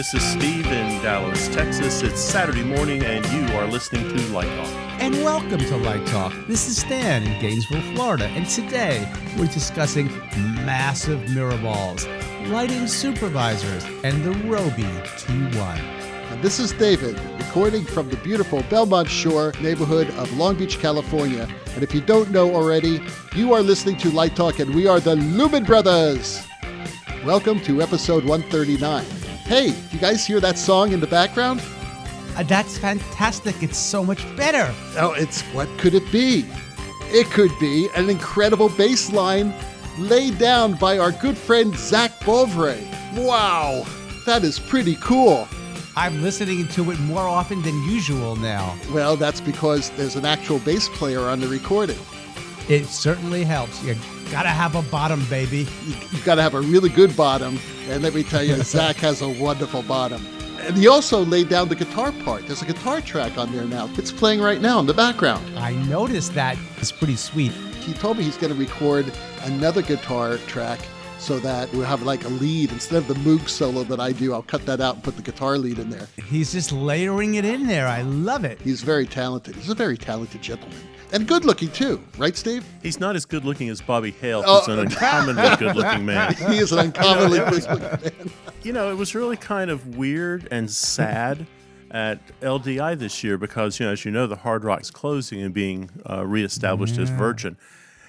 this is Steve in Dallas, Texas. It's Saturday morning, and you are listening to Light Talk. And welcome to Light Talk. This is Stan in Gainesville, Florida, and today we're discussing massive mirror balls, lighting supervisors, and the Robe T1. And this is David, recording from the beautiful Belmont Shore neighborhood of Long Beach, California. And if you don't know already, you are listening to Light Talk, and we are the Lumen Brothers. Welcome to episode 139. Hey, you guys hear that song in the background? That's fantastic. It's so much better. Oh, what could it be? It could be an incredible bass line laid down by our good friend Zac Borovray. Wow, that is pretty cool. I'm listening to it more often than usual now. Well, that's because there's an actual bass player on the recording. It certainly helps. You gotta have a bottom, baby. You've got to have a really good bottom. And let me tell you, Zac has a wonderful bottom. And he also laid down the guitar part. There's a guitar track on there now. It's playing right now in the background. I noticed that. It's pretty sweet. He told me he's going to record another guitar track so that we'll have like a lead. Instead of the Moog solo that I do, I'll cut that out and put the guitar lead in there. He's just layering it in there. I love it. He's very talented. He's a very talented gentleman. And good looking too, right, Steve? He's not as good looking as Bobby Hale, who's an uncommonly good looking man. He is an uncommonly good looking man. You know, it was really kind of weird and sad at LDI this year because, as you know, the Hard Rock's closing and being reestablished as Virgin.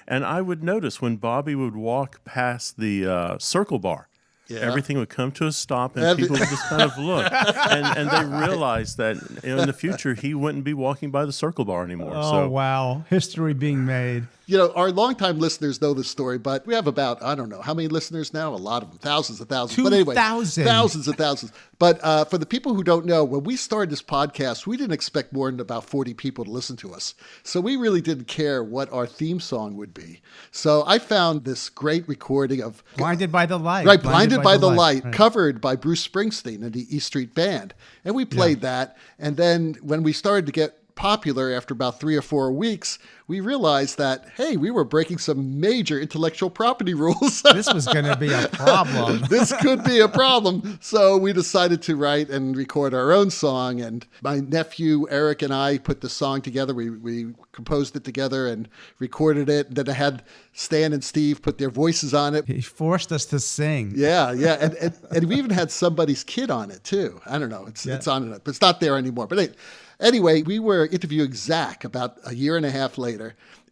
And I would notice when Bobby would walk past the Circle Bar, everything would come to a stop and people would just kind of look. And they realized that in the future, he wouldn't be walking by the Circle Bar anymore. Oh, wow. History being made. You know, our longtime listeners know this story, but we have about, I don't know, how many listeners now? A lot of them, thousands of thousands. But anyway, thousands and thousands. But for the people who don't know, when we started this podcast, we didn't expect more than about 40 people to listen to us. So we really didn't care what our theme song would be. So I found this great recording of Blinded by the Light. Right, Blinded by the Light, right. Covered by Bruce Springsteen and the E Street Band. And we played that. And then when we started to get popular after about 3 or 4 weeks, we realized that, hey, we were breaking some major intellectual property rules. This was going to be a problem. This could be a problem. So we decided to write and record our own song. And my nephew, Eric, and I put the song together. We composed it together and recorded it. And then I had Stan and Steve put their voices on it. He forced us to sing. Yeah. And we even had somebody's kid on it, too. I don't know. It's on it, but it's not there anymore. But anyway, we were interviewing Zac about a year and a half later,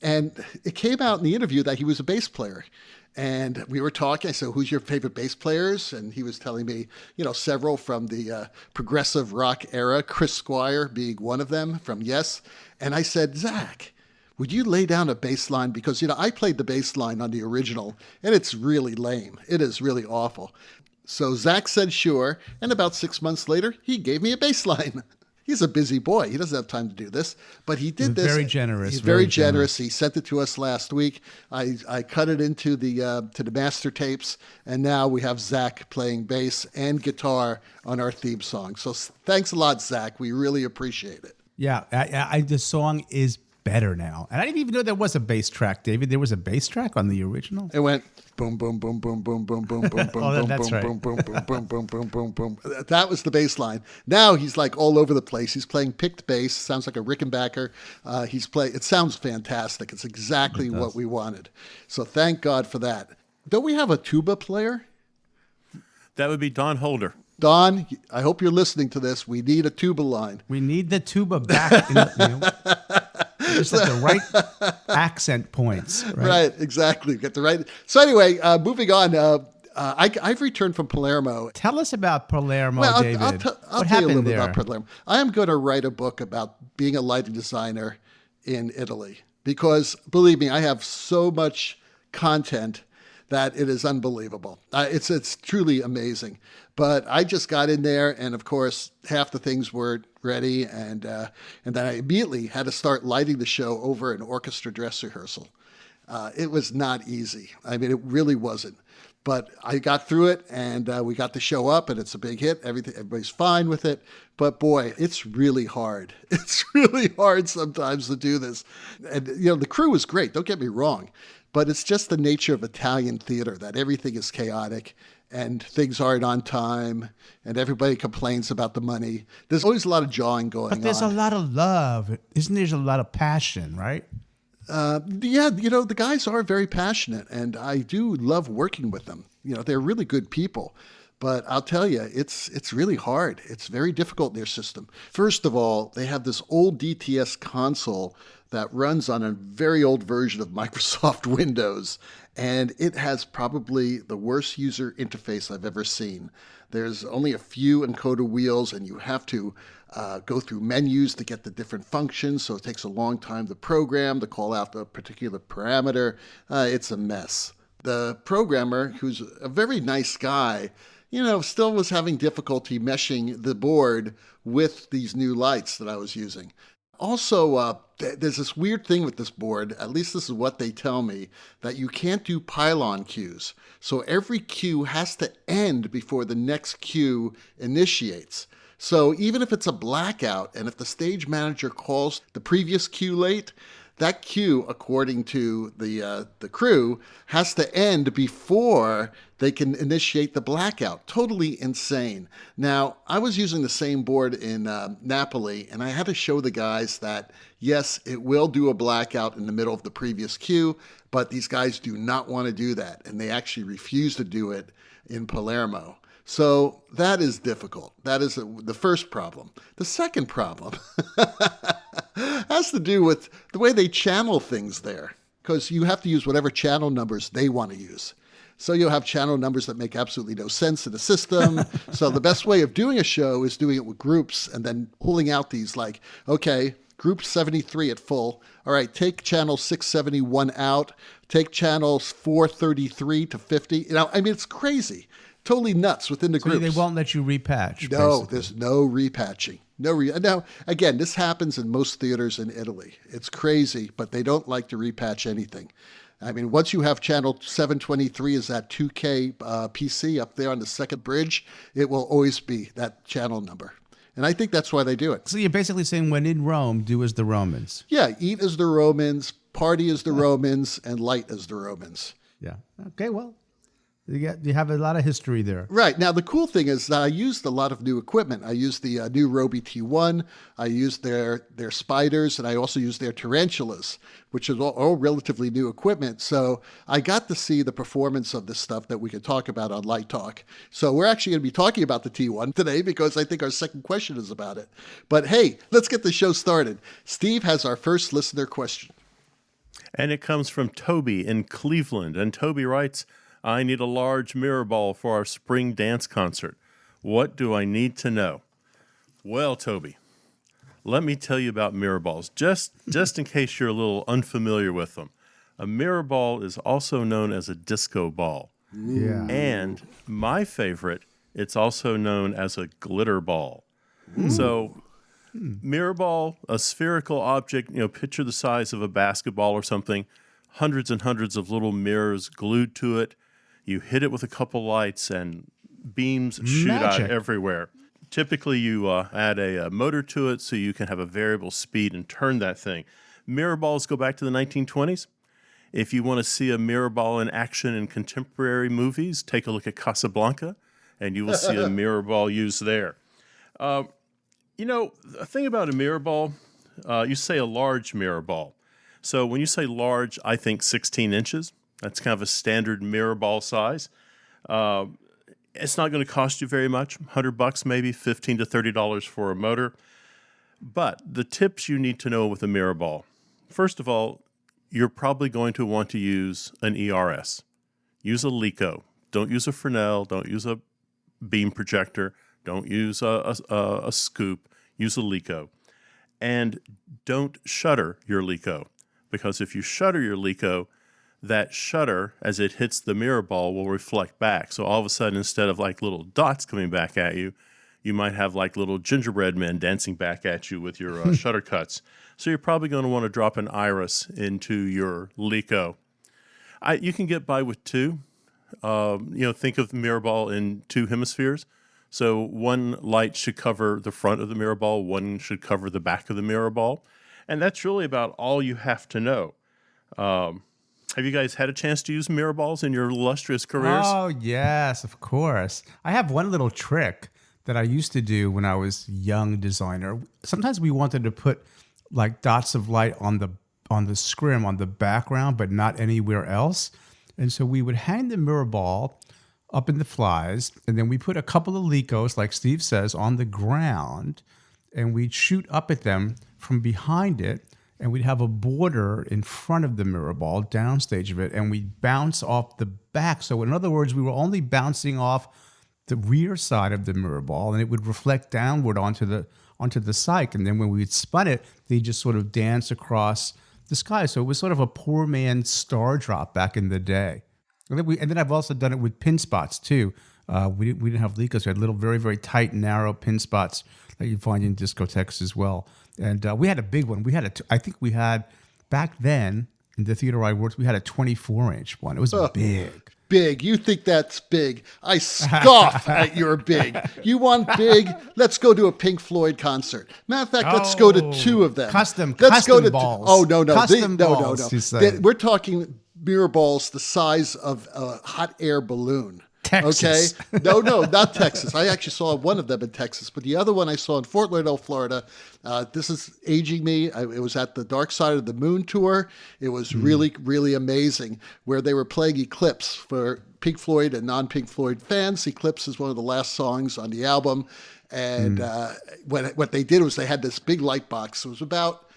and it came out in the interview that he was a bass player. And we were talking. I said, who's your favorite bass players? And he was telling me, several from the progressive rock era, Chris Squire being one of them from Yes. And I said, Zac, would you lay down a bass line? Because, I played the bass line on the original, and it's really lame. It is really awful. So Zac said, sure. And about 6 months later, he gave me a bass line. He's a busy boy. He doesn't have time to do this, but he did this. Very generous. He's very generous. He sent it to us last week. I cut it into the master tapes, and now we have Zac playing bass and guitar on our theme song. So thanks a lot, Zac. We really appreciate it. Yeah, the song is better now. And I didn't even know there was a bass track, David. There was a bass track on the original? It went boom, boom, boom, boom, boom, boom, boom, boom, boom, boom, that's right. boom, boom, boom, boom, boom, boom, boom, boom. That was the bass line. Now he's like all over the place. He's playing picked bass. Sounds like a Rickenbacker. It sounds fantastic. It's exactly what we wanted. So thank God for that. Don't we have a tuba player? That would be Don Holder. Don, I hope you're listening to this. We need a tuba line. We need the tuba back. Just at the right accent points. Right, exactly. Get the right. So anyway, moving on. I've returned from Palermo. Tell us about Palermo, David. I'll tell you a little bit about Palermo. I am going to write a book about being a lighting designer in Italy because, believe me, I have so much content that it is unbelievable. It's truly amazing. But I just got in there, and of course, half the things weren't ready, and then I immediately had to start lighting the show over an orchestra dress rehearsal. It was not easy. I mean, it really wasn't. But I got through it, and we got the show up, and it's a big hit. Everybody's fine with it. But boy, it's really hard. It's really hard sometimes to do this. And the crew was great. Don't get me wrong. but it's just the nature of Italian theater that everything is chaotic and things aren't on time and everybody complains about the money. There's always a lot of jawing going on. But there's a lot of love. Isn't there a lot of passion, right? Yeah, the guys are very passionate, and I do love working with them. They're really good people. But I'll tell you, it's really hard. It's very difficult in their system. First of all, they have this old DTS console that runs on a very old version of Microsoft Windows, and it has probably the worst user interface I've ever seen. There's only a few encoder wheels, and you have to go through menus to get the different functions, so it takes a long time to program, to call out the particular parameter. It's a mess. The programmer, who's a very nice guy, still was having difficulty meshing the board with these new lights that I was using. Also, there's this weird thing with this board, at least this is what they tell me, that you can't do pylon cues. So every cue has to end before the next cue initiates. So even if it's a blackout, and if the stage manager calls the previous cue late, that cue, according to the crew, has to end before they can initiate the blackout. Totally insane. Now, I was using the same board in Napoli, and I had to show the guys that, yes, it will do a blackout in the middle of the previous cue, but these guys do not want to do that, and they actually refuse to do it in Palermo. So that is difficult. That is the first problem. The second problem has to do with the way they channel things there, because you have to use whatever channel numbers they want to use. So you'll have channel numbers that make absolutely no sense in the system. So the best way of doing a show is doing it with groups and then pulling out these like, okay, group 73 at full. All right, take channel 671 out. Take channels 433 to 50. It's crazy. Totally nuts within the groups. They won't let you repatch. No, basically. there's no repatching. Now, again, this happens in most theaters in Italy. It's crazy, but they don't like to repatch anything. Once you have channel 723 is that 2K PC up there on the second bridge, it will always be that channel number. And I think that's why they do it. So you're basically saying when in Rome, do as the Romans. Yeah, eat as the Romans, party as the Romans, and light as the Romans. Yeah. Okay, well, you have a lot of history there. Right. Now, the cool thing is that I used a lot of new equipment. I used the new Robe T1. I used their spiders, and I also used their tarantulas, which is all relatively new equipment. So I got to see the performance of this stuff that we could talk about on Light Talk. So we're actually going to be talking about the T1 today because I think our second question is about it. But hey, let's get the show started. Steve has our first listener question. And it comes from Toby in Cleveland. And Toby writes, I need a large mirror ball for our spring dance concert. What do I need to know? Well, Toby, let me tell you about mirror balls, just in case you're a little unfamiliar with them. A mirror ball is also known as a disco ball. Yeah. And my favorite, it's also known as a glitter ball. So mirror ball, a spherical object, picture the size of a basketball or something, hundreds and hundreds of little mirrors glued to it. You hit it with a couple lights and beams shoot out everywhere. Typically, you add a motor to it so you can have a variable speed and turn that thing. Mirror balls go back to the 1920s. If you want to see a mirror ball in action in contemporary movies, take a look at Casablanca, and you will see a mirror ball used there. The thing about a mirror ball, you say a large mirror ball. So when you say large, I think 16 inches. That's kind of a standard mirror ball size. It's not going to cost you very much, $100 maybe, $15 to $30 for a motor. But the tips you need to know with a mirror ball. First of all, you're probably going to want to use an ERS. Use a Lico. Don't use a Fresnel. Don't use a beam projector. Don't use a scoop. Use a Lico. And don't shutter your Lico. Because if you shutter your Lico, that shutter, as it hits the mirror ball, will reflect back. So all of a sudden, instead of like little dots coming back at you, you might have like little gingerbread men dancing back at you with your shutter cuts. So you're probably going to want to drop an iris into your Lico. You can get by with two. Think of the mirror ball in two hemispheres. So one light should cover the front of the mirror ball, one should cover the back of the mirror ball. And that's really about all you have to know. Have you guys had a chance to use mirror balls in your illustrious careers? Oh, yes, of course. I have one little trick that I used to do when I was young designer. Sometimes we wanted to put like dots of light on the scrim, on the background, but not anywhere else. And so we would hang the mirror ball up in the flies, and then we put a couple of Lecos, like Steve says, on the ground, and we'd shoot up at them from behind it, and we'd have a border in front of the mirror ball, downstage of it, and we'd bounce off the back. So in other words, we were only bouncing off the rear side of the mirror ball, and it would reflect downward onto the cyc. And then when we'd spun it, they just sort of dance across the sky. So it was sort of a poor man's star drop back in the day. And then I've also done it with pin spots too. We didn't have Lecos. We had little, very, very tight, narrow pin spots that you find in discotheques as well. And we had a big one. I think we had, back then, in the theater I worked, we had a 24-inch one. It was big. Big. You think that's big. I scoff at your big. You want big? Let's go to a Pink Floyd concert. Matter of fact, let's go to two of them. Custom balls. Oh, no. Custom balls, no. We're talking mirror balls the size of a hot air balloon. Texas. Okay? No, not Texas. I actually saw one of them in Texas, but the other one I saw in Fort Lauderdale, Florida. This is aging me. It was at the Dark Side of the Moon tour. It was really, really amazing, where they were playing Eclipse for Pink Floyd and non-Pink Floyd fans. Eclipse is one of the last songs on the album. And what they did was they had this big light box. It was about,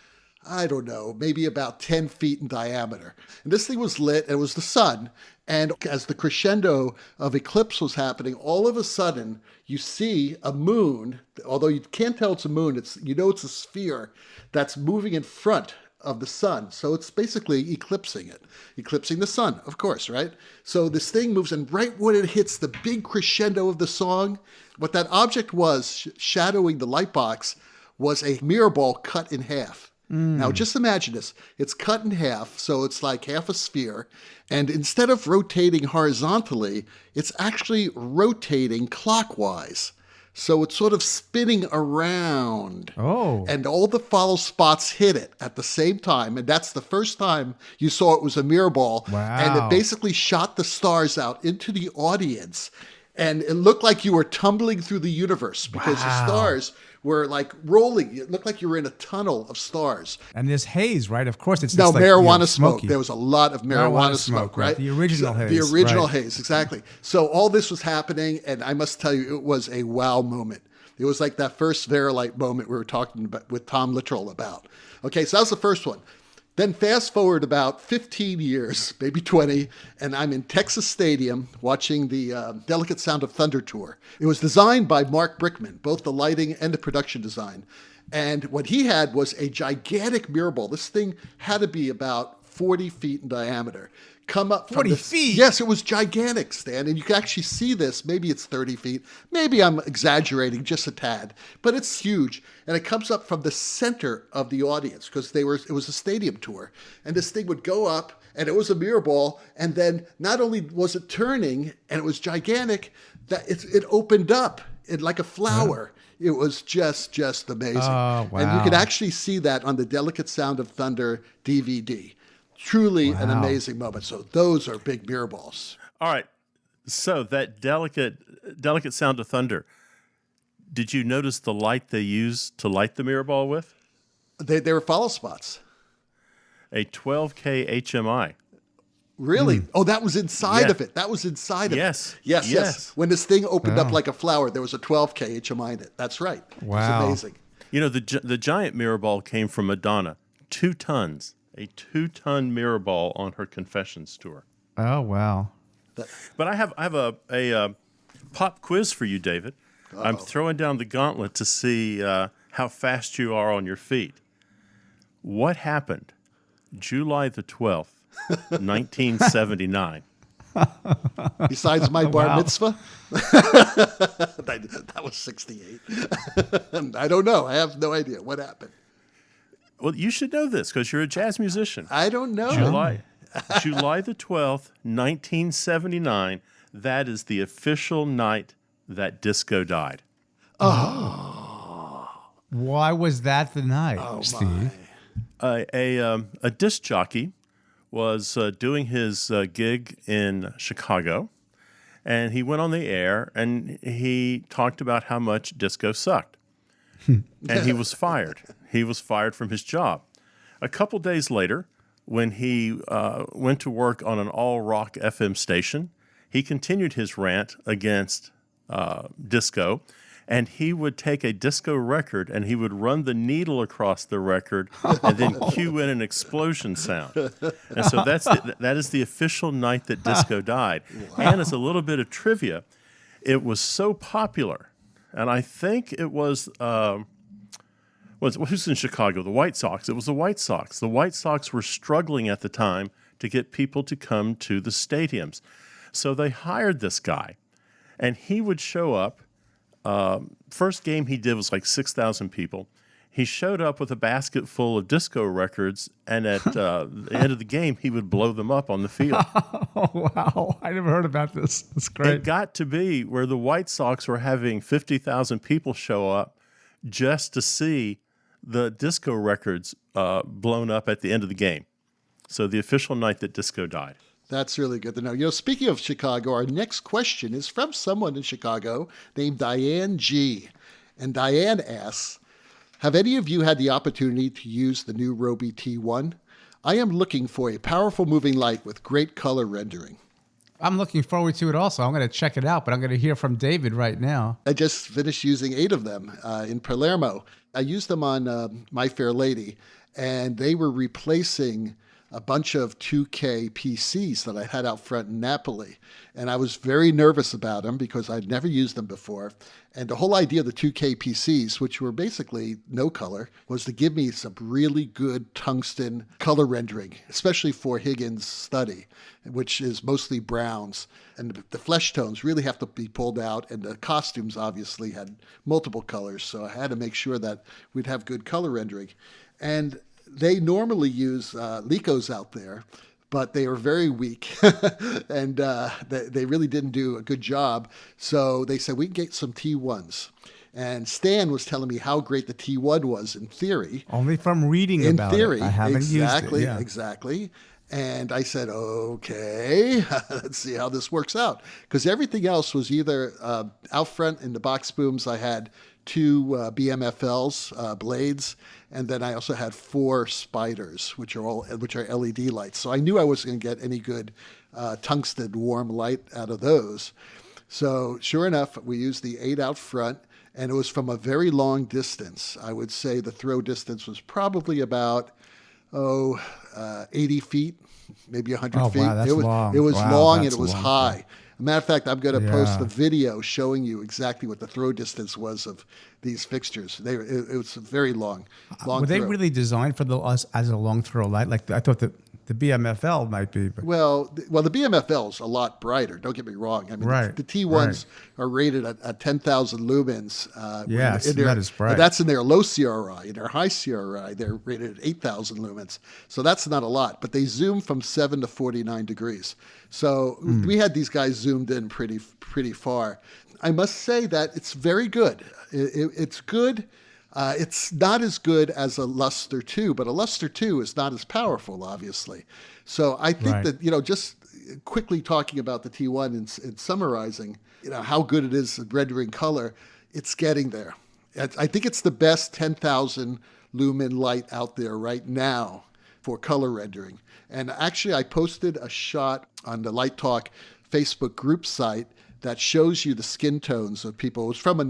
I don't know, maybe about 10 feet in diameter. And this thing was lit. It was the sun. And as the crescendo of Eclipse was happening, all of a sudden you see a moon, although you can't tell it's a moon, it's a sphere that's moving in front of the sun. So it's basically eclipsing the sun, of course, right? So this thing moves, and right when it hits the big crescendo of the song, what that object was shadowing the light box was a mirror ball cut in half. Now, just imagine this. It's cut in half, so it's like half a sphere. And instead of rotating horizontally, it's actually rotating clockwise. So it's sort of spinning around. Oh. And all the follow spots hit it at the same time. And that's the first time you saw it was a mirror ball. Wow. And it basically shot the stars out into the audience. And it looked like you were tumbling through the universe because the stars were like rolling. It looked like you were in a tunnel of stars. And there's haze, right? Of course, it's no just like, marijuana smoke. smoky. There was a lot of marijuana smoke, right? The original haze. The original right. haze, exactly. So all this was happening, and I must tell you, it was a wow moment. It was like that first Verilight moment we were talking about with Tom Littrell about. Okay, so that was the first one. Then fast forward about 15 years, maybe 20, and I'm in Texas Stadium watching the Delicate Sound of Thunder tour. It was designed by Mark Brickman, both the lighting and the production design. And what he had was a gigantic mirror ball. This thing had to be about 40 feet in diameter. Come up from 40 feet? Yes, it was gigantic, Stan. And you can actually see this. Maybe it's 30 feet. Maybe I'm exaggerating just a tad. But it's huge. And it comes up from the center of the audience because it was a stadium tour. And this thing would go up, and it was a mirror ball. And then not only was it turning, and it was gigantic, that it opened up like a flower. It was just amazing. Oh, wow. And you could actually see that on the Delicate Sound of Thunder DVD. Truly an amazing moment. So those are big mirror balls. All right. So that delicate Sound of Thunder, did you notice the light they used to light the mirror ball with? They were follow spots. A 12K HMI. Really? Oh, that was inside of it. That was inside of it. Yes. When this thing opened up like a flower, there was a 12K HMI in it. That's right. Wow. It was amazing. You know, the giant mirror ball came from Madonna. 2 tons. A 2-ton mirror ball on her Confessions tour. Oh, wow. But I have a pop quiz for you, David. Uh-oh. I'm throwing down the gauntlet to see how fast you are on your feet. What happened July the 12th, 1979? Besides my bar mitzvah? That was 68. I don't know. I have no idea. What happened? Well, you should know this because you're a jazz musician. I don't know. July the 12th, 1979. That is the official night that disco died. Oh. Why was that the night, Steve? A disc jockey was doing his gig in Chicago, and he went on the air and he talked about how much disco sucked. And he was fired. He was fired from his job. A couple days later, when he went to work on an all-rock FM station, he continued his rant against disco, and he would take a disco record and he would run the needle across the record and then cue in an explosion sound. And so that is the official night that disco died. Wow. And as a little bit of trivia, it was so popular, and I think it was who's in Chicago? The White Sox. It was the White Sox. The White Sox were struggling at the time to get people to come to the stadiums. So they hired this guy, and he would show up. First game he did was like 6,000 people. He showed up with a basket full of disco records, and at the end of the game, he would blow them up on the field. Oh, wow. I never heard about this. That's great. It got to be where the White Sox were having 50,000 people show up just to see the disco records blown up at the end of the game. So the official night that disco died. That's really good to know. You know, speaking of Chicago, our next question is from someone in Chicago named Diane G. And Diane asks, have any of you had the opportunity to use the new Robe T1? I am looking for a powerful moving light with great color rendering. I'm looking forward to it also. I'm going to check it out, but I'm going to hear from David right now. I just finished using 8 of them in Palermo. I used them on My Fair Lady, and they were replacing a bunch of 2K PCs that I had out front in Napoli. And I was very nervous about them because I'd never used them before. And the whole idea of the 2K PCs, which were basically no color, was to give me some really good tungsten color rendering, especially for Higgins' study, which is mostly browns. And the flesh tones really have to be pulled out. And the costumes obviously had multiple colors. So I had to make sure that we'd have good color rendering. And they normally use Licos out there, but they are very weak, and they really didn't do a good job. So they said, we can get some T1s. And Stan was telling me how great the T1 was in theory. Only from reading about it. I haven't used it. Yeah. Exactly. And I said, okay, let's see how this works out. Because everything else was either out front in the box booms, I had 2 BMFLs, blades, and then I also had 4 spiders, which are LED lights. So I knew I wasn't going to get any good tungsten warm light out of those. So sure enough, we used the 8 out front, and it was from a very long distance. I would say the throw distance was probably about 80 feet, maybe 100 feet. Wow, that's long. It was wow, long and it was long. high. As a matter of fact, I'm going to post a video showing you exactly what the throw distance was of these fixtures. It was very long. Were they really designed for as a long throw light? Like I thought that the BMFL might be. But. Well, the BMFL is a lot brighter. Don't get me wrong. I mean, the T1s are rated at 10,000 lumens. Yes, that is bright. That's in their low CRI. In their high CRI, they're rated at 8,000 lumens. So that's not a lot. But they zoom from 7 to 49 degrees. So we had these guys zoomed in pretty far. I must say that it's very good. It's good. It's not as good as a Luster 2, but a Luster 2 is not as powerful, obviously. So I think that, just quickly talking about the T1 and summarizing, how good it is at rendering color, it's getting there. I think it's the best 10,000 lumen light out there right now for color rendering. And actually, I posted a shot on the Light Talk Facebook group site that shows you the skin tones of people. It was from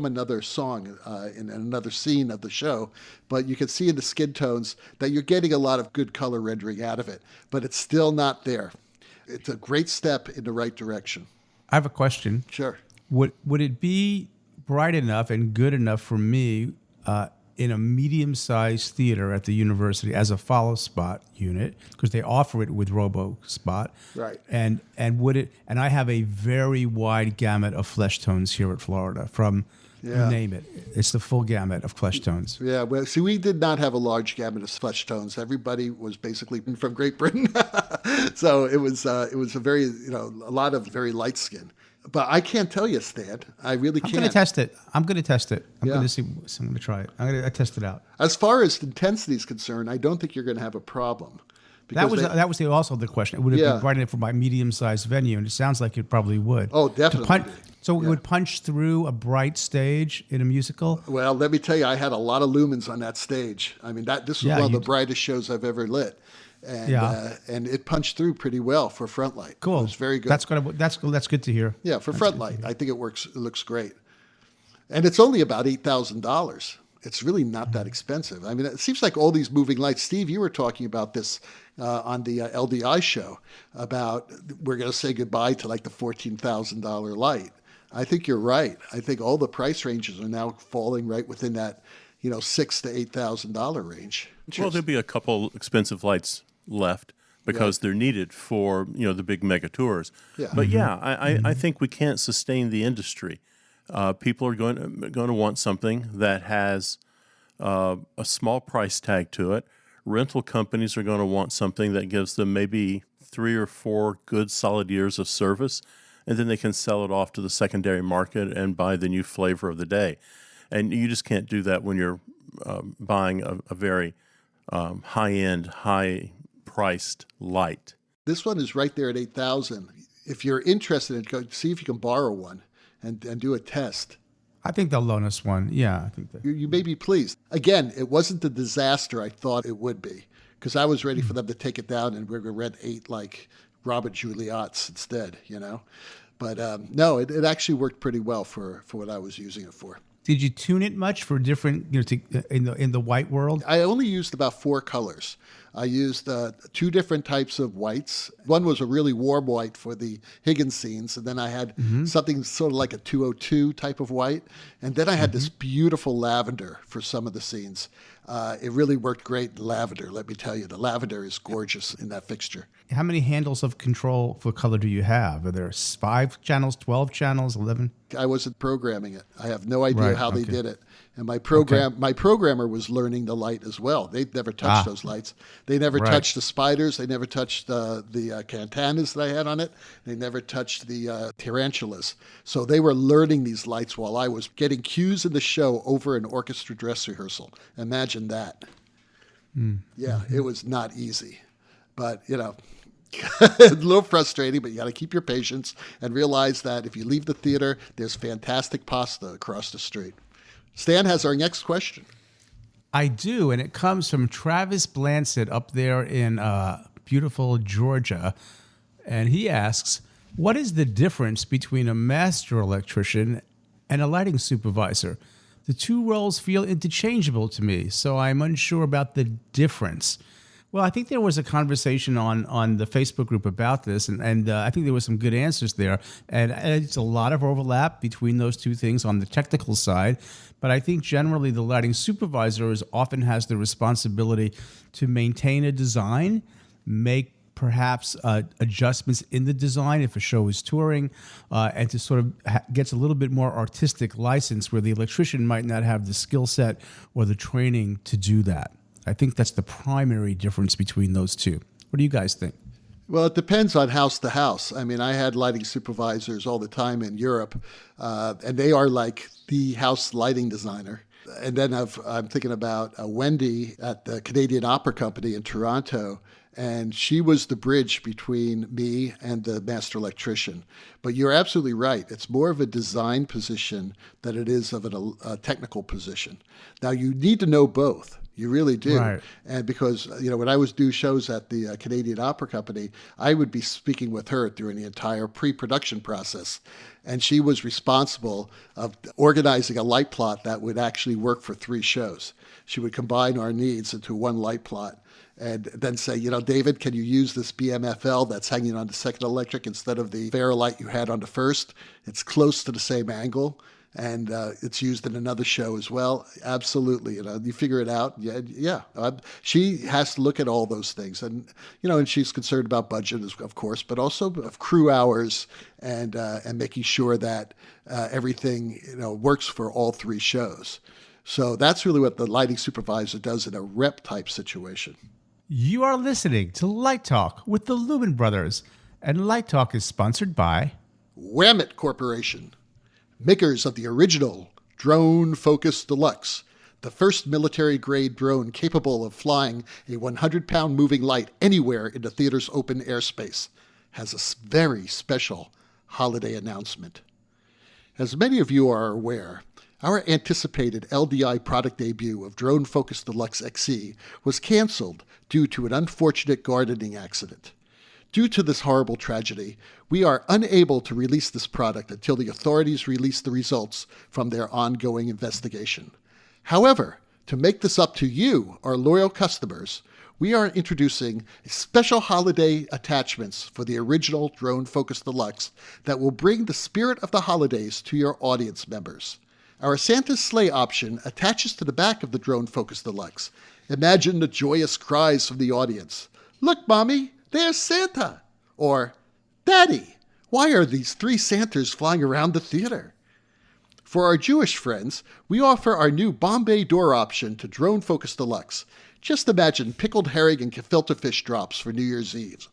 another song in another scene of the show, but you can see in the skin tones that you're getting a lot of good color rendering out of it, but it's still not there. It's a great step in the right direction. I have a question. Sure. Would it be bright enough and good enough for me in a medium-sized theater at the university as a follow spot unit, because they offer it with Robo Spot. Right. And would it? And I have a very wide gamut of flesh tones here at Florida. From you name it, it's the full gamut of flesh tones. Yeah. Well, see, we did not have a large gamut of flesh tones. Everybody was basically from Great Britain, so it was a very a lot of very light skin. But I can't tell you, Stan. I really can't. I'm going to test it. I'm going to see. I'm going to try it. I'm going to test it out. As far as intensity is concerned, I don't think you're going to have a problem. That was also the question. Would it be bright enough for my medium-sized venue? And it sounds like it probably would. Oh, definitely. So it would punch through a bright stage in a musical? Well, let me tell you, I had a lot of lumens on that stage. I mean, this was one of the brightest shows I've ever lit. And it punched through pretty well for front light. Cool. It was very good. That's good to hear. Yeah, for front light, I think it looks great. And it's only about $8,000. It's really not that expensive. I mean, it seems like all these moving lights. Steve, you were talking about this on the LDI show about we're going to say goodbye to like the $14,000 light. I think you're right. I think all the price ranges are now falling right within that, $6,000 to $8,000 range. Well, there'll be a couple expensive lights left because they're needed for the big mega tours. Yeah. But I think we can't sustain the industry. People are going to want something that has a small price tag to it. Rental companies are going to want something that gives them maybe 3 or 4 good solid years of service, and then they can sell it off to the secondary market and buy the new flavor of the day. And you just can't do that when you're buying a very high-end, high-priced light. This one is right there at $8,000. If you're interested in it, go see if you can borrow one and do a test. I think they'll loan us one. Yeah, I think that. You may be pleased. Again, it wasn't the disaster I thought it would be, because I was ready for them to take it down and we're going to rent 8 like Robert Juliot's instead, But no, it actually worked pretty well for what I was using it for. Did you tune it much for different, in the white world? I only used about 4 colors. I used 2 different types of whites. One was a really warm white for the Higgins scenes, and then I had something sort of like a 202 type of white, and then I had this beautiful lavender for some of the scenes. It really worked great in lavender, let me tell you. The lavender is gorgeous in that fixture. How many handles of control for color do you have? Are there 5 channels, 12 channels, 11? I wasn't programming it. I have no idea how they did it. And my programmer was learning the light as well. They'd never touched those lights. They never touched the spiders. They never touched the cantanas that I had on it. They never touched the tarantulas. So they were learning these lights while I was getting cues in the show over an orchestra dress rehearsal. Imagine that. Yeah, it was not easy. But, a little frustrating, but you got to keep your patience and realize that if you leave the theater, there's fantastic pasta across the street. Stan has our next question. I do, and it comes from Travis Blansett up there in beautiful Georgia. And he asks, what is the difference between a master electrician and a lighting supervisor? The 2 roles feel interchangeable to me, so I'm unsure about the difference. Well, I think there was a conversation on the Facebook group about this, and I think there was some good answers there. And it's a lot of overlap between those 2 things on the technical side. But I think generally the lighting supervisor often has the responsibility to maintain a design, make perhaps adjustments in the design if a show is touring, and to sort of gets a little bit more artistic license where the electrician might not have the skill set or the training to do that. I think that's the primary difference between those 2. What do you guys think? Well, it depends on house to house. I mean, I had lighting supervisors all the time in Europe, and they are like the house lighting designer. And then I'm thinking about Wendy at the Canadian Opera Company in Toronto, and she was the bridge between me and the master electrician. But you're absolutely right. It's more of a design position than it is of a technical position. Now, you need to know both. You really do. Right. And because, when I was do shows at the Canadian Opera Company, I would be speaking with her during the entire pre-production process. And she was responsible of organizing a light plot that would actually work for 3 shows. She would combine our needs into one light plot and then say, David, can you use this BMFL that's hanging on the second electric instead of the Fairlight you had on the first? It's close to the same angle. And it's used in another show as well. Absolutely. You figure it out. Yeah. She has to look at all those things. And, and she's concerned about budget, of course, but also of crew hours and making sure that everything, works for all 3 shows. So that's really what the lighting supervisor does in a rep type situation. You are listening to Light Talk with the Lumen Brothers. And Light Talk is sponsored by Whamit Corporation, makers of the original drone Focus Deluxe, the first military-grade drone capable of flying a 100-pound moving light anywhere in the theater's open airspace, has a very special holiday announcement. As many of you are aware, our anticipated LDI product debut of Drone Focus Deluxe XE was canceled due to an unfortunate gardening accident. Due to this horrible tragedy, we are unable to release this product until the authorities release the results from their ongoing investigation. However, to make this up to you, our loyal customers, we are introducing special holiday attachments for the original Drone Focus Deluxe that will bring the spirit of the holidays to your audience members. Our Santa's Sleigh option attaches to the back of the Drone Focus Deluxe. Imagine the joyous cries from the audience. "Look, Mommy, there's Santa!" Or, "Daddy, why are these 3 Santas flying around the theater?" For our Jewish friends, we offer our new Bombay door option to Drone Focus Deluxe. Just imagine pickled herring and gefilte fish drops for New Year's Eve.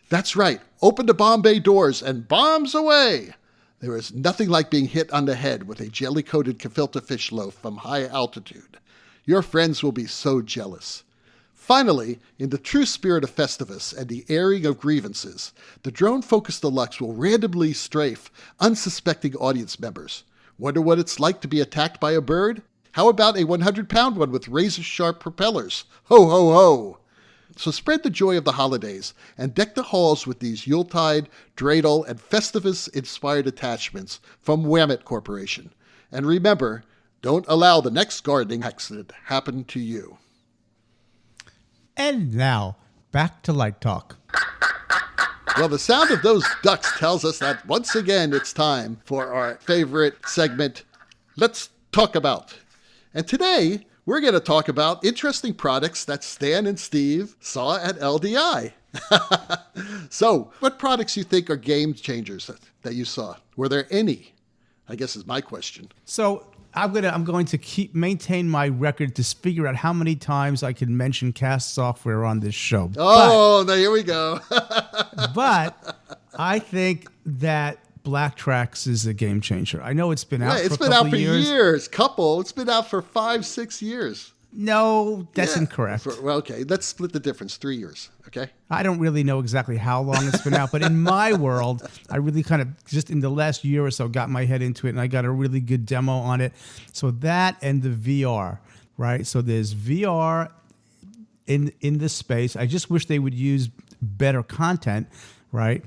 That's right, open the Bombay doors and bombs away! There is nothing like being hit on the head with a jelly-coated gefilte fish loaf from high altitude. Your friends will be so jealous. Finally, in the true spirit of Festivus and the airing of grievances, the Drone Focus Deluxe will randomly strafe unsuspecting audience members. Wonder what it's like to be attacked by a bird? How about a 100-pound one with razor-sharp propellers? Ho, ho, ho! So spread the joy of the holidays and deck the halls with these Yuletide, dreidel, and Festivus-inspired attachments from Whamit Corporation. And remember, don't allow the next gardening accident happen to you. And now, back to Light Talk. Well, the sound of those ducks tells us that once again it's time for our favorite segment, Let's Talk About. And today, we're going to talk about interesting products that Stan and Steve saw at LDI. So, what products you think are game changers that you saw? Were there any? I guess is my question. So I'm going to maintain my record to figure out how many times I can mention cast software on this show. Oh, now here we go. But I think that Black Tracks is a game changer. I know it's been out for a couple years. It's been out for years. It's been out for 5-6 years. No, that's incorrect. Okay, let's split the difference. 3 years, okay? I don't really know exactly how long it's been out, but in my world, I really kind of just in the last year or so got my head into it, and I got a really good demo on it. So that and the VR, right? So there's VR in the space. I just wish they would use better content, right?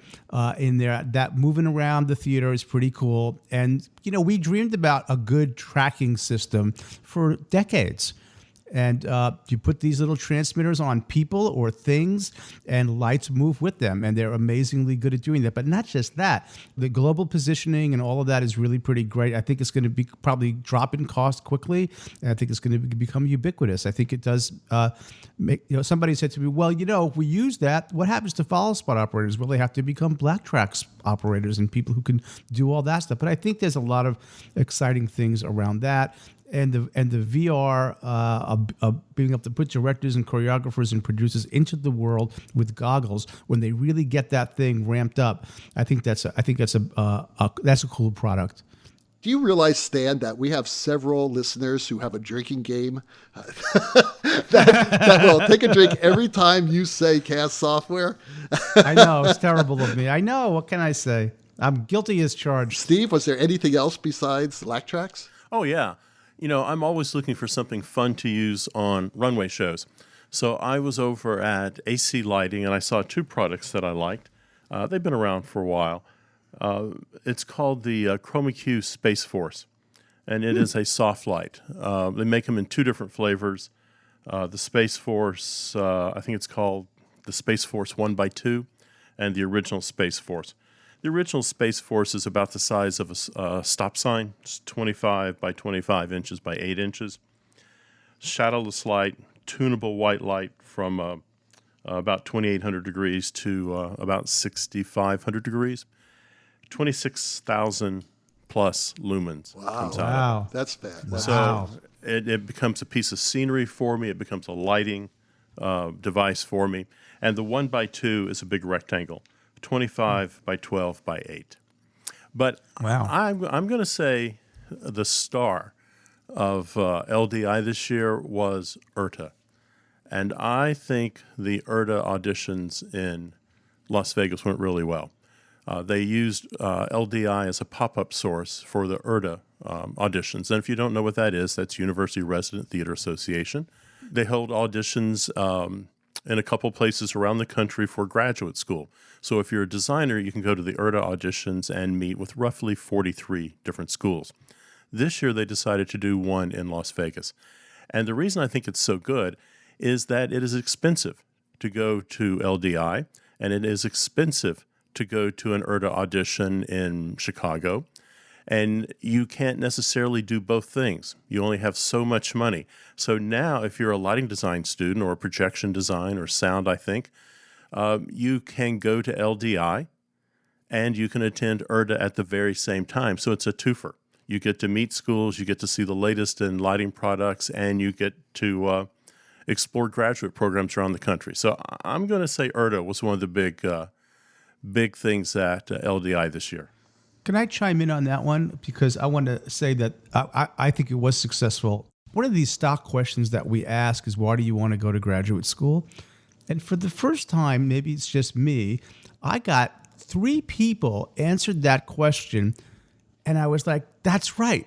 In there, that moving around the theater is pretty cool. And, we dreamed about a good tracking system for decades. And you put these little transmitters on people or things, and lights move with them. And they're amazingly good at doing that. But not just that. The global positioning and all of that is really pretty great. I think it's going to be probably drop in cost quickly. And I think it's going to become ubiquitous. I think it does make, somebody said to me, well, if we use that, what happens to follow spot operators? Well, they have to become Black Tracks operators and people who can do all that stuff. But I think there's a lot of exciting things around that. And the VR being able to put directors and choreographers and producers into the world with goggles when they really get that thing ramped up, I think that's a cool product. Do you realize, Stan, that we have several listeners who have a drinking game that will take a drink every time you say cast software? I know, it's terrible of me. I know. What can I say? I'm guilty as charged. Steve, was there anything else besides Black Tracks? Oh yeah. I'm always looking for something fun to use on runway shows. So I was over at AC Lighting, and I saw 2 products that I liked. They've been around for a while. It's called the ChromaQ Space Force, and it is a soft light. They make them in 2 different flavors. The Space Force, I think it's called the Space Force 1x2, and the original Space Force. The original Space Force is about the size of a stop sign. It's 25 by 25 inches by 8 inches. Shadowless light, tunable white light from about 2,800 degrees to about 6,500 degrees. 26,000 plus lumens comes out. Wow. That's bad. So it becomes a piece of scenery for me. It becomes a lighting device for me. And the 1x2 is a big rectangle. 25 by 12 by 8. But wow. I'm going to say the star of LDI this year was URTA. And I think the URTA auditions in Las Vegas went really well. They used LDI as a pop-up source for the URTA auditions. And if you don't know what that is, that's University Resident Theater Association. They hold auditions in a couple places around the country for graduate school. So if you're a designer, you can go to the URTA auditions and meet with roughly 43 different schools. This year, they decided to do one in Las Vegas. And the reason I think it's so good is that it is expensive to go to LDI, and it is expensive to go to an URTA audition in Chicago. And you can't necessarily do both things. You only have so much money. So now, if you're a lighting design student or projection design or sound, I think, you can go to LDI and you can attend URTA at the very same time. So it's a twofer. You get to meet schools, you get to see the latest in lighting products, and you get to explore graduate programs around the country. So I'm going to say URTA was one of the big things at LDI this year. Can I chime in on that one? Because I want to say that I think it was successful. One of these stock questions that we ask is, why do you want to go to graduate school? And for the first time, maybe it's just me, I got 3 people answered that question, and I was like, that's right.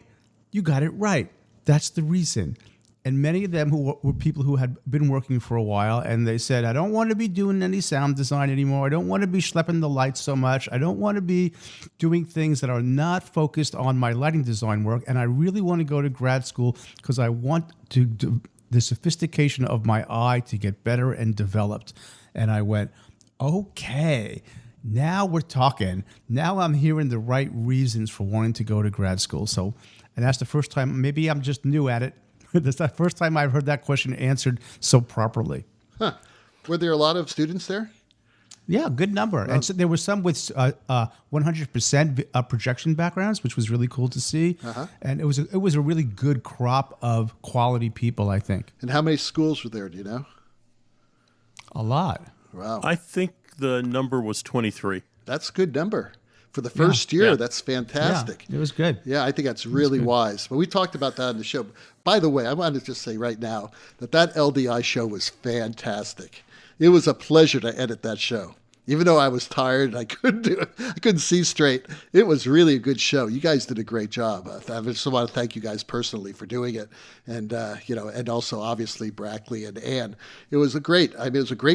You got it right. That's the reason. And many of them who were people who had been working for a while, and they said, I don't want to be doing any sound design anymore. I don't want to be schlepping the lights so much. I don't want to be doing things that are not focused on my lighting design work. And I really want to go to grad school because I want to do the sophistication of my eye to get better and developed. And I went, okay, now we're talking. Now I'm hearing the right reasons for wanting to go to grad school. So, and that's the first time, maybe I'm just new at it. That's the first time I've heard that question answered so properly. Huh. Were there a lot of students there? Yeah, good number. And so there were some with 100% projection backgrounds, which was really cool to see. Uh-huh. And it was a really good crop of quality people, I think. And how many schools were there, do you know? A lot. Wow. I think the number was 23. That's a good number. For the first year, that's fantastic. Yeah, it was good. Yeah, I think that's really wise. But we talked about that in the show. By the way, I wanted to just say right now that LDI show was fantastic. It was a pleasure to edit that show. Even though I was tired and I couldn't do it, I couldn't see straight. It was really a good show. You guys did a great job. I just want to thank you guys personally for doing it, and and also obviously Brackley and Ann. It was a great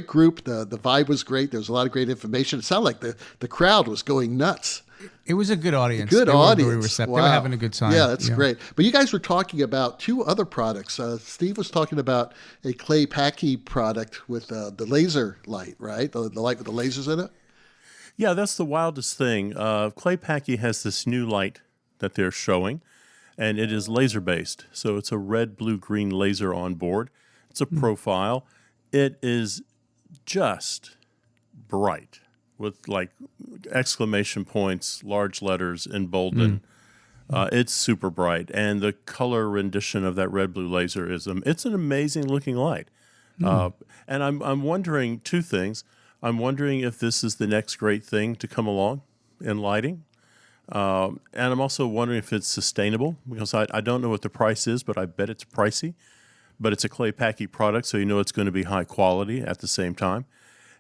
group. The vibe was great. There was a lot of great information. It sounded like the crowd was going nuts. It was a good audience. Good audience. Were very receptive. Wow. They were having a good time. Yeah, that's great. But you guys were talking about 2 other products. Steve was talking about a clay packy product with the laser light, right? The light with the lasers in it? Yeah, that's the wildest thing. Clay packy has this new light that they're showing, and it is laser-based. So it's a red, blue, green laser on board. It's a profile. It is just bright, with like exclamation points, large letters emboldened. It's super bright, and the color rendition of that red blue laser it's an amazing looking light. And I'm wondering 2 things. I'm wondering if this is the next great thing to come along in lighting, and I'm also wondering if it's sustainable, because I don't know what the price is, but I bet it's pricey. But it's a clay packy product, so you know it's going to be high quality at the same time.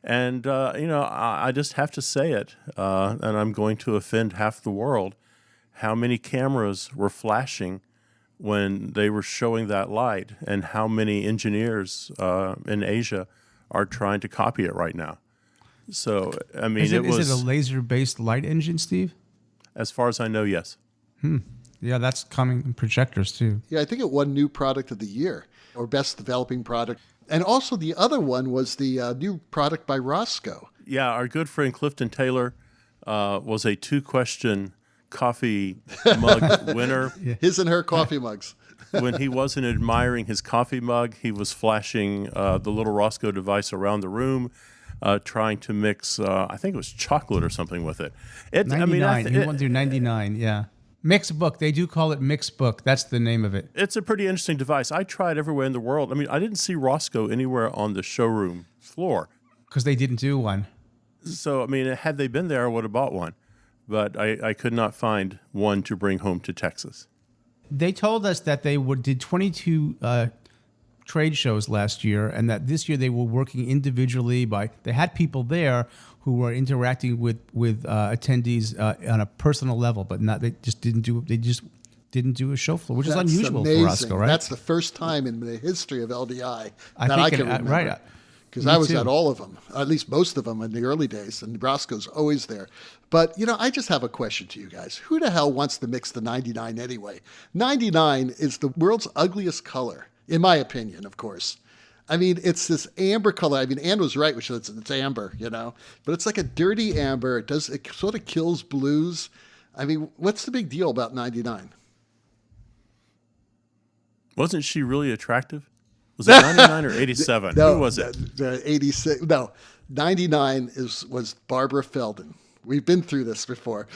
And, I just have to say it, and I'm going to offend half the world, how many cameras were flashing when they were showing that light, and how many engineers in Asia are trying to copy it right now. So, I mean, Is it a laser-based light engine, Steve? As far as I know, yes. Yeah, that's coming in projectors, too. Yeah, I think it won New Product of the Year, or Best Developing Product. And also the other one was the new product by Rosco. Yeah, our good friend Clifton Taylor was a 2-question coffee mug winner. His and her coffee mugs. When he wasn't admiring his coffee mug, he was flashing the little Rosco device around the room, trying to mix, I think it was chocolate or something with it. 99. He went through 99, yeah. Mixed book. They do call it mixed book. That's the name of it. It's a pretty interesting device. I tried everywhere in the world. I mean, I didn't see Rosco anywhere on the showroom floor. Because they didn't do one. So, I mean, had they been there, I would have bought one. But I could not find one to bring home to Texas. They told us that they did 22 trade shows last year, and that this year they were working individually. They had people there who were interacting with attendees on a personal level, but they just didn't do a show floor, which is unusual amazing. For Rosco, right? That's the first time in the history of LDI I can remember. Right. Because I was at all of them, at least most of them in the early days, and Roscoe's always there. But, I just have a question to you guys. Who the hell wants to mix the 99 anyway? 99 is the world's ugliest color, in my opinion, of course. I mean, it's this amber color. I mean, Ann was right, which is it's amber, but it's like a dirty amber. It sort of kills blues. I mean, what's the big deal about 99? Wasn't she really attractive? Was it 99 or 87? No, Who was it? 86. No, 99 was Barbara Feldon. We've been through this before.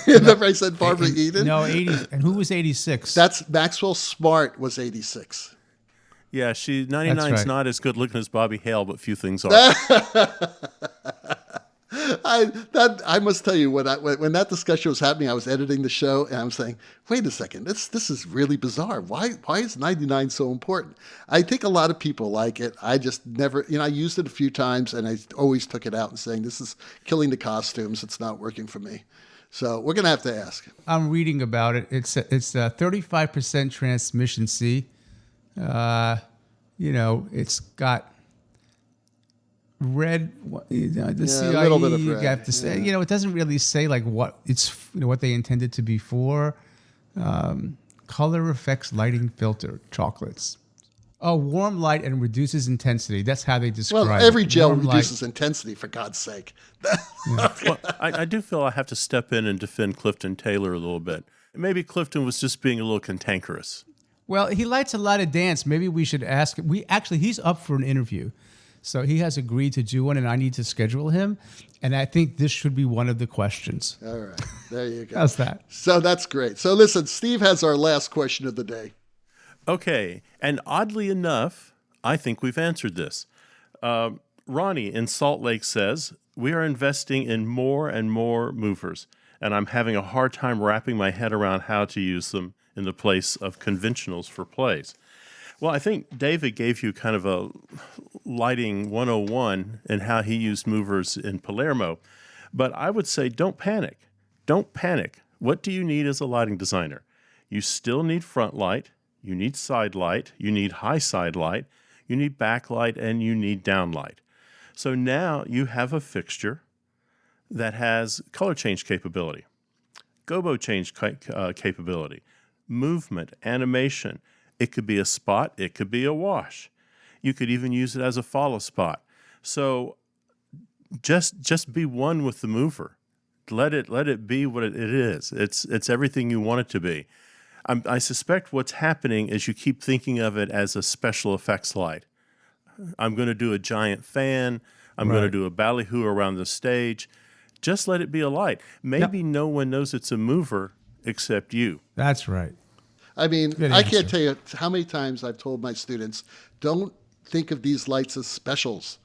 Remember I said Barbara Eden? No, 80. And who was 86? That's Maxwell Smart was 86. Yeah, 99's right. not as good looking as Bobby Hale, but few things are. I must tell you, when that discussion was happening, I was editing the show, and I was saying, wait a second, this is really bizarre. Why is 99 so important? I think a lot of people like it. I just never, I used it a few times, and I always took it out and saying, this is killing the costumes. It's not working for me. So we're going to have to ask. I'm reading about it. It's 35% transmission C. It's got red, the CIE, a little bit of you red. have to say, it doesn't really say like what it's, what they intended to be for. Color effects lighting filter, chocolates. Oh, warm light and reduces intensity. That's how they describe it. Well, every gel Warm reduces intensity, for God's sake. Well, I do feel I have to step in and defend Clifton Taylor a little bit. Maybe Clifton was just being a little cantankerous. Well, he lights a lot of dance. Maybe we should ask him. He's up for an interview. So he has agreed to do one, and I need to schedule him. And I think this should be one of the questions. All right. There you go. How's that? So that's great. So listen, Steve has our last question of the day. Okay, and oddly enough, I think we've answered this. Ronnie in Salt Lake says, we are investing in more and more movers, and I'm having a hard time wrapping my head around how to use them in the place of conventionals for plays. Well, I think David gave you kind of a lighting 101 in how he used movers in Palermo, but I would say don't panic. Don't panic. What do you need as a lighting designer? You still need front light, you need side light, you need high side light, you need backlight, and you need downlight. So now you have a fixture that has color change capability, gobo change capability, movement, animation. It could be a spot, it could be a wash. You could even use it as a follow spot. So just be one with the mover. Let it be what it is. It's everything you want it to be. I suspect what's happening is you keep thinking of it as a special effects light. I'm going to do a giant fan. I'm going to do a ballyhoo around the stage. Just let it be a light. Maybe no one knows it's a mover except you. That's right. I mean, I can't tell you how many times I've told my students, don't think of these lights as specials.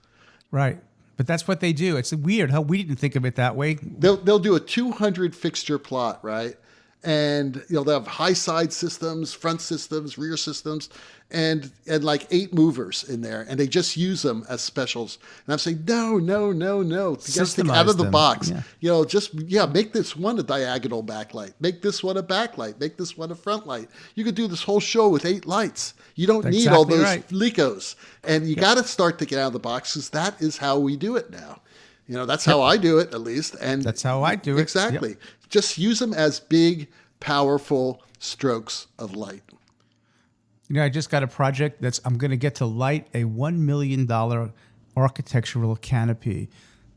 Right. But that's what they do. It's weird how we didn't think of it that way. They'll do a 200 fixture plot, right? And they'll have high side systems, front systems, rear systems, and like 8 movers in there, and they just use them as specials. And I'm saying, no. You got to think out of the box. Yeah. Make this one a diagonal backlight. Make this one a backlight. Make this one a front light. You could do this whole show with 8 lights. You don't need all those Licos. And you got to start thinking out of the box, because that is how we do it now. That's how I do it, at least. And that's how I do it. Exactly. Yep. Just use them as big, powerful strokes of light. I just got a project I'm going to get to light a $1 million architectural canopy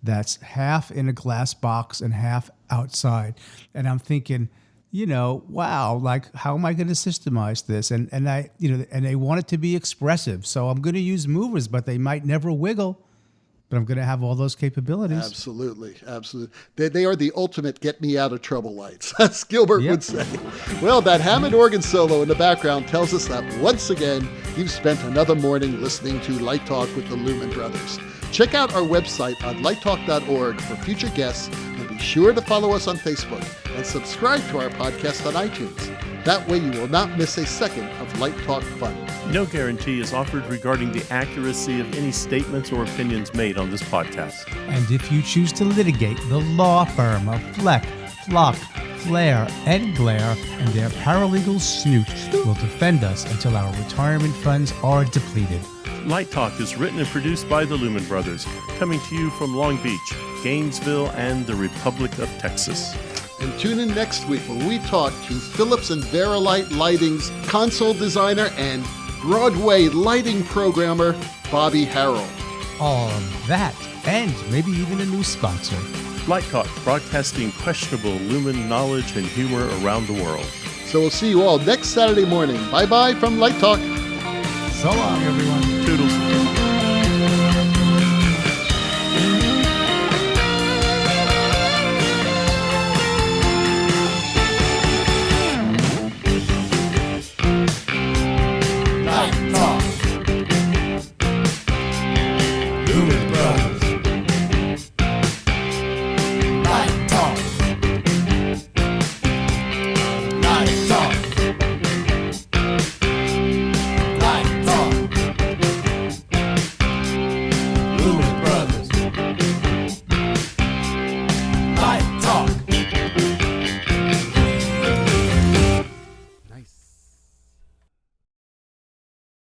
that's half in a glass box and half outside. And I'm thinking, wow, like, how am I going to systemize this? And they want it to be expressive. So I'm going to use movers, but they might never wiggle. But I'm going to have all those capabilities. Absolutely. They are the ultimate get me out of trouble lights, as Gilbert would say. Well, that Hammond organ solo in the background tells us that once again, you've spent another morning listening to Light Talk with the Lumen Brothers. Check out our website on lighttalk.org for future guests and be Be sure to follow us on Facebook and subscribe to our podcast on iTunes. That way you will not miss a second of Light Talk fun. No guarantee is offered regarding the accuracy of any statements or opinions made on this podcast. And if you choose to litigate, the law firm of Fleck, Flock, Flair, and Glare and their paralegal Snoot will defend us until our retirement funds are depleted. Light Talk is written and produced by the Lumen Brothers, coming to you from Long Beach, Gainesville, and the Republic of Texas. And tune in next week when we talk to Philips and Verilight Lighting's console designer and Broadway lighting programmer, Bobby Harrell. All of that, and maybe even a new sponsor. Light Talk, broadcasting questionable Lumen knowledge and humor around the world. So we'll see you all next Saturday morning. Bye-bye from Light Talk. So long, everyone.